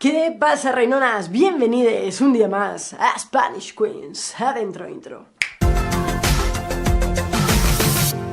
¿Qué pasa, reinonas? Bienvenidos un día más a Spanish Queens. Adentro intro.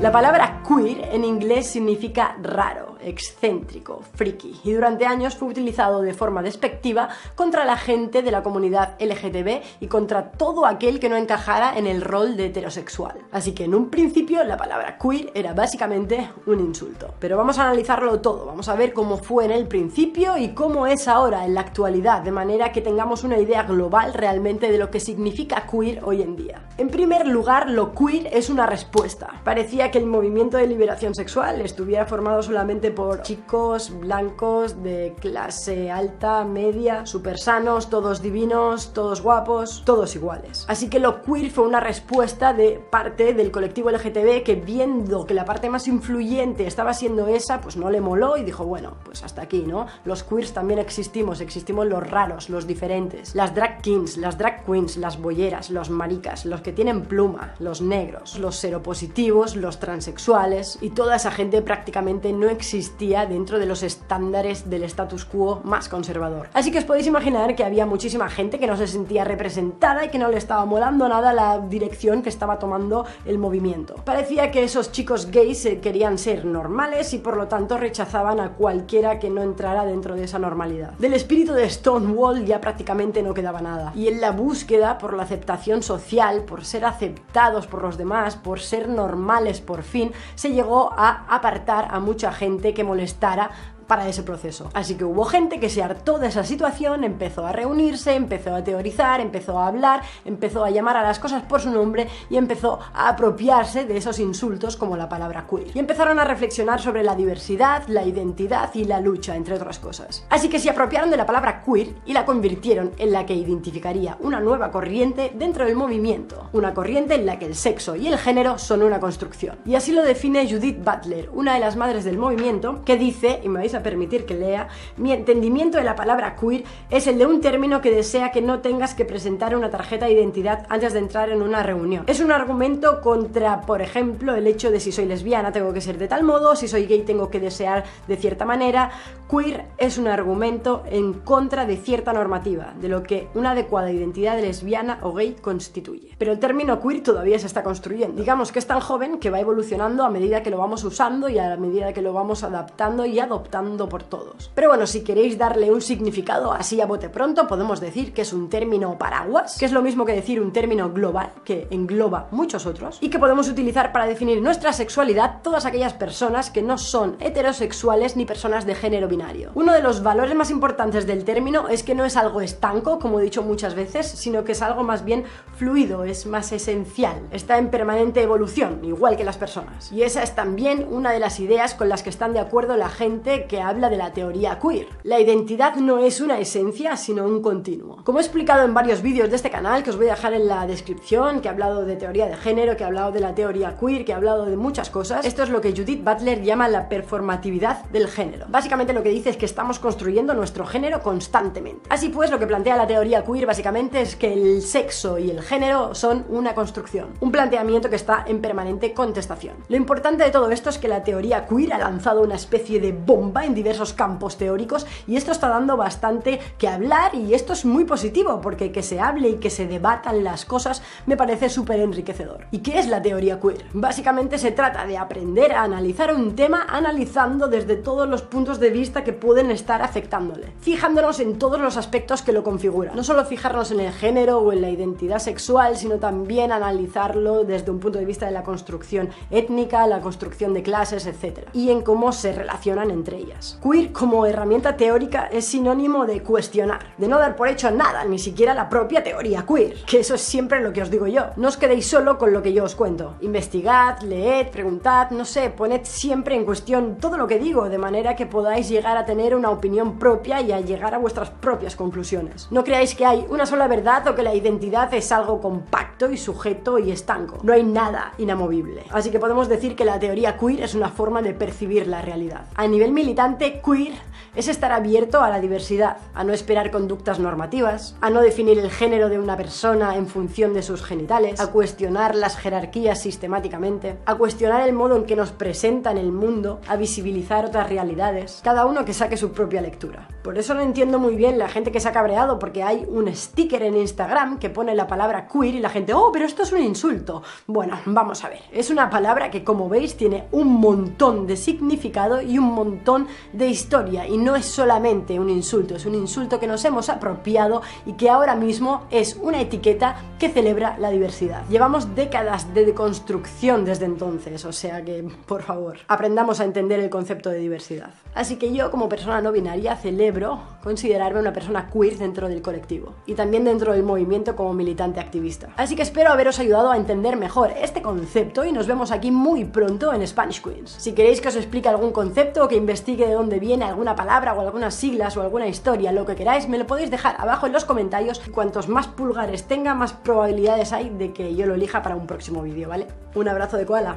La palabra queer en inglés significa raro, excéntrico, friki, y durante años fue utilizado de forma despectiva contra la gente de la comunidad LGTB y contra todo aquel que no encajara en el rol de heterosexual. Así que en un principio la palabra queer era básicamente un insulto. Pero vamos a analizarlo todo, vamos a ver cómo fue en el principio y cómo es ahora en la actualidad, de manera que tengamos una idea global realmente de lo que significa queer hoy en día. En primer lugar, lo queer es una respuesta. Parecía que el movimiento de liberación sexual estuviera formado solamente por chicos blancos de clase alta, media, súper sanos, todos divinos, todos guapos, todos iguales. Así que lo queer fue una respuesta de parte del colectivo LGTB que, viendo que la parte más influyente estaba siendo esa, pues no le moló y dijo, bueno, pues hasta aquí, ¿no? Los queers también existimos los raros, los diferentes, las drag kings, las drag queens, las bolleras, los maricas, los que tienen pluma, los negros, los seropositivos, los transexuales, y toda esa gente prácticamente no existía dentro de los estándares del status quo más conservador. Así que os podéis imaginar que había muchísima gente que no se sentía representada y que no le estaba molando nada la dirección que estaba tomando el movimiento. Parecía que esos chicos gays querían ser normales y por lo tanto rechazaban a cualquiera que no entrara dentro de esa normalidad. Del espíritu de Stonewall ya prácticamente no quedaba nada, y en la búsqueda por la aceptación social, por ser aceptados por los demás, por ser normales por fin, se llegó a apartar a mucha gente que molestara para ese proceso. Así que hubo gente que se hartó de esa situación, empezó a reunirse, empezó a teorizar, empezó a hablar, empezó a llamar a las cosas por su nombre y empezó a apropiarse de esos insultos como la palabra queer. Y empezaron a reflexionar sobre la diversidad, la identidad y la lucha, entre otras cosas. Así que se apropiaron de la palabra queer y la convirtieron en la que identificaría una nueva corriente dentro del movimiento. Una corriente en la que el sexo y el género son una construcción. Y así lo define Judith Butler, una de las madres del movimiento, que dice, y me vais a permitir que lea, mi entendimiento de la palabra queer es el de un término que desea que no tengas que presentar una tarjeta de identidad antes de entrar en una reunión. Es un argumento contra, por ejemplo, el hecho de si soy lesbiana tengo que ser de tal modo, si soy gay tengo que desear de cierta manera. Queer es un argumento en contra de cierta normativa, de lo que una adecuada identidad de lesbiana o gay constituye. Pero el término queer todavía se está construyendo. Digamos que es tan joven que va evolucionando a medida que lo vamos usando y a medida que lo vamos adaptando y adoptando por todos. Pero bueno, si queréis darle un significado así a bote pronto, podemos decir que es un término paraguas, que es lo mismo que decir un término global, que engloba muchos otros, y que podemos utilizar para definir nuestra sexualidad todas aquellas personas que no son heterosexuales ni personas de género binario. Uno de los valores más importantes del término es que no es algo estanco, como he dicho muchas veces, sino que es algo más bien fluido, es más esencial, está en permanente evolución, igual que las personas. Y esa es también una de las ideas con las que están de acuerdo la gente que habla de la teoría queer. La identidad no es una esencia, sino un continuo. Como he explicado en varios vídeos de este canal, que os voy a dejar en la descripción, que he hablado de teoría de género, que he hablado de la teoría queer, que he hablado de muchas cosas, esto es lo que Judith Butler llama la performatividad del género. Básicamente lo que dice es que estamos construyendo nuestro género constantemente. Así pues, lo que plantea la teoría queer básicamente es que el sexo y el género son una construcción, un planteamiento que está en permanente contestación. Lo importante de todo esto es que la teoría queer ha lanzado una especie de bomba en diversos campos teóricos y esto está dando bastante que hablar, y esto es muy positivo porque que se hable y que se debatan las cosas me parece súper enriquecedor. ¿Y qué es la teoría queer? Básicamente se trata de aprender a analizar un tema analizando desde todos los puntos de vista que pueden estar afectándole, fijándonos en todos los aspectos que lo configuran. No solo fijarnos en el género o en la identidad sexual, sino también analizarlo desde un punto de vista de la construcción étnica, la construcción de clases, etc. y en cómo se relacionan entre ellas. Queer como herramienta teórica es sinónimo de cuestionar, de no dar por hecho nada, ni siquiera la propia teoría queer, que eso es siempre lo que os digo yo. No os quedéis solo con lo que yo os cuento. Investigad, leed, preguntad, no sé, poned siempre en cuestión todo lo que digo, de manera que podáis llegar a tener una opinión propia y a llegar a vuestras propias conclusiones. No creáis que hay una sola verdad o que la identidad es algo compacto y sujeto y estanco. No hay nada inamovible. Así que podemos decir que la teoría queer es una forma de percibir la realidad. A nivel militante, queer es estar abierto a la diversidad, a no esperar conductas normativas, a no definir el género de una persona en función de sus genitales, a cuestionar las jerarquías sistemáticamente, a cuestionar el modo en que nos presentan el mundo, a visibilizar otras realidades, cada uno que saque su propia lectura. Por eso no entiendo muy bien la gente que se ha cabreado porque hay un sticker en Instagram que pone la palabra queer y la gente, oh, pero esto es un insulto. Bueno, vamos a ver, es una palabra que, como veis, tiene un montón de significado y un montón de historia, y no es solamente un insulto, es un insulto que nos hemos apropiado y que ahora mismo es una etiqueta que celebra la diversidad. Llevamos décadas de deconstrucción desde entonces, o sea que, por favor, aprendamos a entender el concepto de diversidad. Así que yo, como persona no binaria, celebro considerarme una persona queer dentro del colectivo y también dentro del movimiento como militante activista. Así que espero haberos ayudado a entender mejor este concepto y nos vemos aquí muy pronto en Spanish Queens. Si queréis que os explique algún concepto o que investigue de dónde viene alguna palabra o algunas siglas o alguna historia, lo que queráis, me lo podéis dejar abajo en los comentarios, y cuantos más pulgares tenga, más probabilidades hay de que yo lo elija para un próximo vídeo, ¿vale? Un abrazo de koala.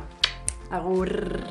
Agur.